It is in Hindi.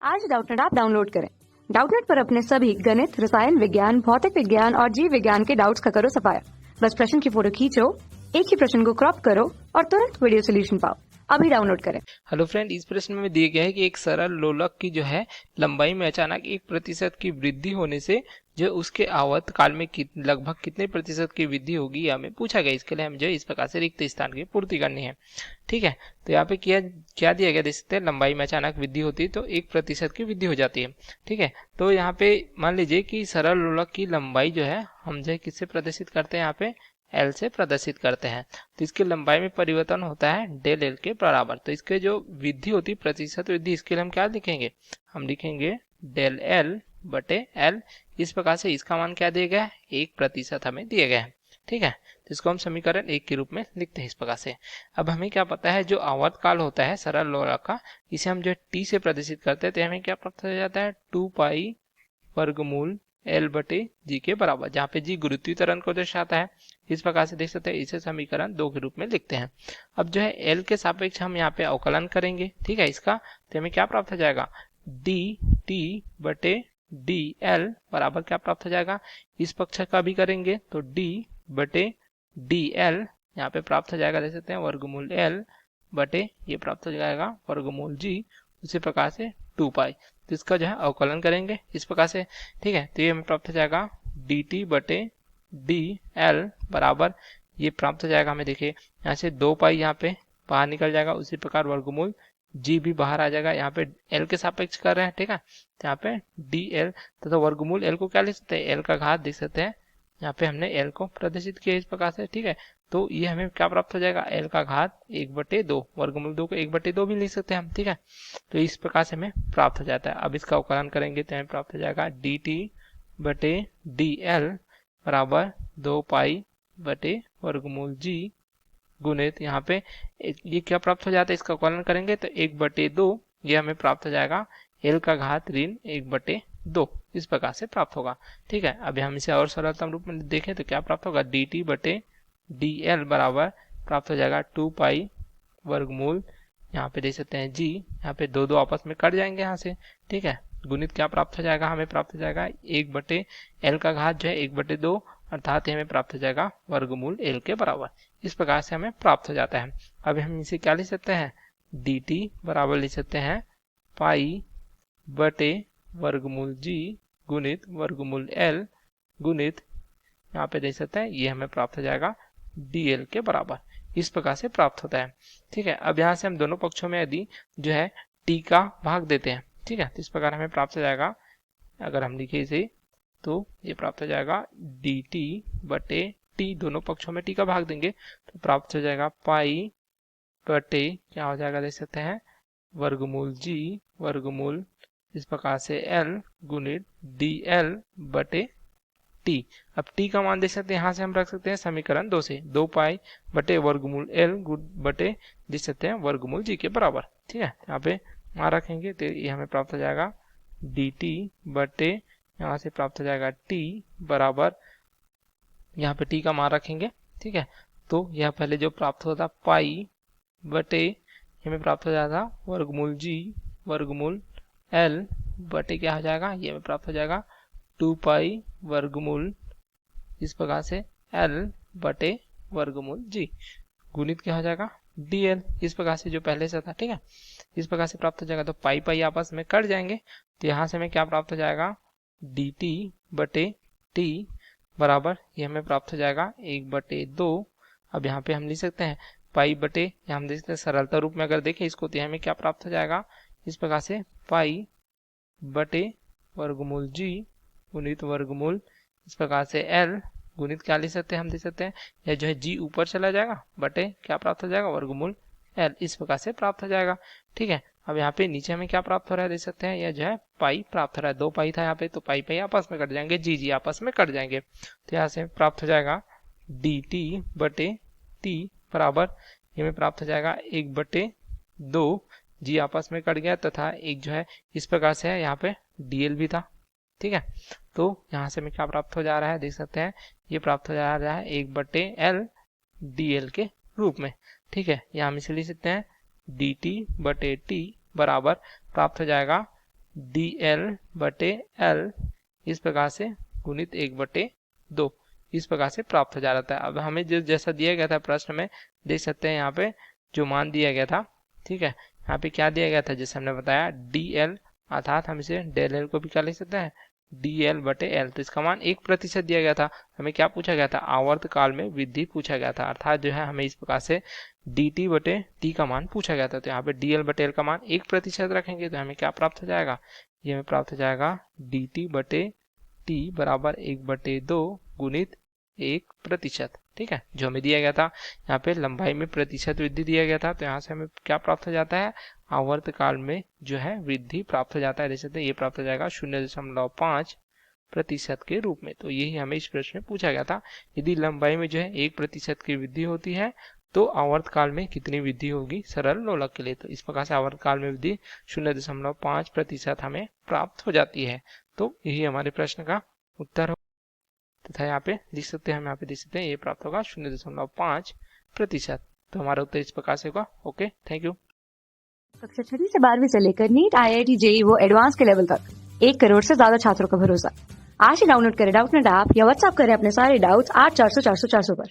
आज डाउटनेट ऐप डाउनलोड करें। डाउटनेट पर अपने सभी गणित, रसायन विज्ञान, भौतिक विज्ञान और जीव विज्ञान के डाउट्स का करो सफाया। बस प्रश्न की फोटो खींचो, एक ही प्रश्न को क्रॉप करो और तुरंत वीडियो सोल्यूशन पाओ। अभी डाउनलोड करें। हेलो फ्रेंड, इस प्रश्न में दिया गया है कि एक सरल लोलक की जो है लंबाई में अचानक 1% की वृद्धि होने से जो उसके आवर्त काल में लगभग कितने प्रतिशत की वृद्धि होगी यह हमें पूछा गया। इसके लिए हमें जो है इस प्रकार से रिक्त स्थान की पूर्ति करनी है। ठीक है, तो यहाँ पे क्या दिया गया, देख सकते हैं लंबाई में अचानक वृद्धि होती है तो 1% की वृद्धि हो जाती है। ठीक है, तो यहाँ पे मान लीजिए कि सरल लोलक की लंबाई जो है हम जो है किससे प्रदर्शित करते हैं, यहाँ पे एल से प्रदर्शित करते हैं। तो इसकी लंबाई में परिवर्तन होता है डेल एल के बराबर। तो इसके जो वृद्धि होती है प्रतिशत वृद्धि, इसके लिए हम क्या लिखेंगे, हम लिखेंगे डेल एल बटे एल। इस प्रकार से इसका मान क्या दिया गया है, 1% हमें दिया गया है। ठीक है, तो इसको हम समीकरण 1 के रूप में लिखते हैं इस प्रकार से। अब हमें क्या पता है, जो आवर्त काल होता है सरल लोलक का, इसे हम जो टी से प्रदर्शित करते हैं तो हमें क्या प्राप्त हो जाता है, 2 पाई वर्गमूल एल बटे जी के बराबर, जहाँ पे जी गुरुत्वीय त्वरण को दर्शाता है। इस प्रकार से देख सकते हैं, इसे समीकरण 2 के रूप में लिखते हैं। अब जो है एल के सापेक्ष हम यहाँ पे अवकलन करेंगे। ठीक है, इसका तो हमें क्या प्राप्त हो जाएगा, डी टी बटे डी एल बराबर क्या प्राप्त हो जाएगा, इस पक्ष का भी करेंगे तो डी बटे डी एल यहाँ पे प्राप्त हो जाएगा, देख सकते हैं वर्गमूल एल बटे ये प्राप्त हो जाएगा वर्गमूल जी। उसी प्रकार से 2 पाई, तो इसका जो है अवकलन करेंगे इस प्रकार से। ठीक है, तो ये हमें प्राप्त हो जाएगा डी टी बटे डी एल बराबर ये प्राप्त हो जाएगा हमें, देखिए यहाँ से 2 पाई यहाँ पे बाहर निकल जाएगा। उसी प्रकार वर्गमूल जी भी बाहर आ जाएगा, यहाँ पे एल के सापेक्ष कर रहे हैं। ठीक है, तो यहाँ पे डी एल तथा वर्गमूल एल को क्या लिख सकते हैं, एल का घात देख सकते हैं, यहाँ पे हमने एल को प्रदर्शित किया इस प्रकार से। ठीक है, तो ये हमें क्या प्राप्त हो जाएगा, एल का घात 1/2, वर्गमूल 2 को 1/2 भी लिख सकते हैं हम। ठीक है, तो इस प्रकार से हमें प्राप्त हो जाता है। अब इसका अवकलन करेंगे तो हमें प्राप्त हो जाएगा डी टी बटे डी एल बराबर 2 पाई बटे वर्गमूल जी गुणित यहाँ पे ये क्या प्राप्त हो जाता है, इसका अवकलन करेंगे तो 1/2 ये हमें प्राप्त हो जाएगा एल का घात ऋण 1/2, इस प्रकार से प्राप्त होगा। ठीक है, अभी हम इसे और सरलतम रूप में देखें तो क्या प्राप्त होगा, डी टी बटे डी एल बराबर प्राप्त हो जाएगा 2 पाई वर्गमूल, यहाँ पे देख सकते हैं जी, यहाँ पे 2 आपस में कट जाएंगे यहाँ से। ठीक है, गुणित क्या प्राप्त हो जाएगा, हमें प्राप्त हो जाएगा 1/एल का घात जो है 1/2, अर्थात हमें प्राप्त हो जाएगा वर्गमूल एल के बराबर। इस प्रकार से हमें प्राप्त हो जाता है। अब हम इसे क्या लिख सकते हैं, डी टी बराबर लिख सकते हैं पाई बटे वर्गमूल जी गुणित वर्गमूल एल गुणित यहाँ पे देख सकते हैं ये हमें प्राप्त हो जाएगा डी एल के बराबर। इस प्रकार से प्राप्त होता है। ठीक है, अब यहाँ से हम दोनों पक्षों में यदि जो है टी का भाग देते हैं, ठीक है, तो इस प्रकार हमें प्राप्त हो जाएगा, अगर हम लिखे इसे तो ये प्राप्त हो जाएगा डी टी बटे टी, दोनों पक्षों में टी का भाग देंगे तो प्राप्त हो जाएगा पाई बटे क्या हो जाएगा, देख सकते हैं वर्गमूल जी वर्गमूल इस प्रकार से एल गुणित डी एल बटे टी। अब टी का मान देख सकते हैं, यहाँ से हम रख सकते हैं समीकरण 2 से, 2 पाई बटे वर्गमूल एल बटे देख सकते हैं वर्गमूल जी के बराबर। ठीक है, यहाँ पे मान रखेंगे तो ये हमें प्राप्त हो जाएगा डी टी बटे यहाँ से प्राप्त हो जाएगा टी बराबर, यहाँ पे टी का मान रखेंगे। ठीक है, तो यह पहले जो प्राप्त होता पाई बटे हमें प्राप्त हो जाता वर्गमूल जी वर्गमूल एल बटे क्या हो जाएगा, ये हमें प्राप्त हो जाएगा 2 पाई वर्गमूल इस प्रकार से एल बटे वर्गमूल जी गुणित क्या हो जाएगा डी एल, इस प्रकार से जो पहले से था। ठीक है, इस प्रकार से प्राप्त हो जाएगा, तो पाई पाई आपस में कट जाएंगे तो यहाँ से हमें क्या प्राप्त हो जाएगा, डी टी बटे टी बराबर ये हमें प्राप्त हो जाएगा 1/2। अब यहाँ पे हम लिख सकते हैं पाई बटे, हम देख सकते हैं सरलता रूप में अगर देखें इसको तो हमें क्या प्राप्त हो जाएगा, इस प्रकार से पाई बटे वर्गमूल जी गुणित वर्गमूल इस प्रकार से एल गुणित क्या लिख सकते हैं, हम देख सकते हैं यह जो है जी ऊपर चला जाएगा बटे क्या प्राप्त हो जाएगा वर्गमूल एल, इस प्रकार से प्राप्त हो जाएगा। ठीक है, अब यहाँ पे नीचे हमें क्या प्राप्त हो रहा है, देख सकते हैं यह जो है पाई प्राप्त हो रहा है, 2 पाई था यहाँ पे तो पाई पाई आपस में कट जाएंगे, जी जी आपस में कट जाएंगे, तो यहाँ से प्राप्त हो जाएगा डी टी बटे टी बराबर ये हमें प्राप्त हो जाएगा 1/2, जी आपस में कट गया तथा एक जो है इस प्रकार से है यहाँ पे डीएल भी था। ठीक है, तो यहाँ से हमें क्या प्राप्त हो जा रहा है, देख सकते हैं ये प्राप्त हो जा रहा है 1/एल डीएल के रूप में। ठीक है, यहाँ हम इसे लिख सकते हैं डी टी बटे टी बराबर प्राप्त हो जाएगा dl/l इस प्रकार से गुणित 1/2 इस प्रकार से प्राप्त हो जाता है। अब हमें जो जैसा दिया गया था प्रश्न में देख सकते हैं यहाँ पे जो मान दिया गया था, ठीक है, यहाँ पे क्या दिया गया था जैसे हमने बताया dl, अर्थात हम इसे डेल एल को भी क्या लिख सकते हैं dl/l। तो इसका मान 1% दिया गया था। हमें क्या पूछा गया था, आवर्त काल में वृद्धि पूछा गया था, अर्थात जो है हमें इस प्रकार से dt/t का मान पूछा गया था। तो यहाँ पे dl/l का मान 1% रखेंगे तो हमें क्या प्राप्त हो जाएगा, ये हमें प्राप्त हो जाएगा dt/t बराबर 1/2 गुणित 1%, ठीक है, जो हमें दिया गया था। यहाँ पे लंबाई में प्रतिशत वृद्धि दिया गया था, तो यहाँ से हमें क्या प्राप्त हो जाता है, आवर्त काल में जो है वृद्धि प्राप्त हो जाता है। देख सकते हैं ये प्राप्त हो जाएगा 0.5% के रूप में। तो यही हमें इस प्रश्न में पूछा गया था, यदि लंबाई में जो है 1% की वृद्धि होती है तो आवर्त काल में कितनी वृद्धि होगी सरल लोलक के लिए। तो इस प्रकार से आवर्त काल में वृद्धि 0.5% हमें प्राप्त हो जाती है। तो यही हमारे प्रश्न का उत्तर हो तथा यहाँ पे लिख सकते हैं, हम यहाँ पे देख सकते हैं ये प्राप्त होगा 0.5%। तो हमारा उत्तर इस प्रकार से होगा। Okay, thank you. कक्षा 6 से 12वीं से लेकर नीट, IIT, JEE वो एडवांस के लेवल तक 1 करोड़ से ज्यादा छात्रों का भरोसा। आज ही डाउनलोड करें डाउटनेट ऐप या व्हाट्सएप करें अपने सारे डाउट्स 8400 400 400 पर।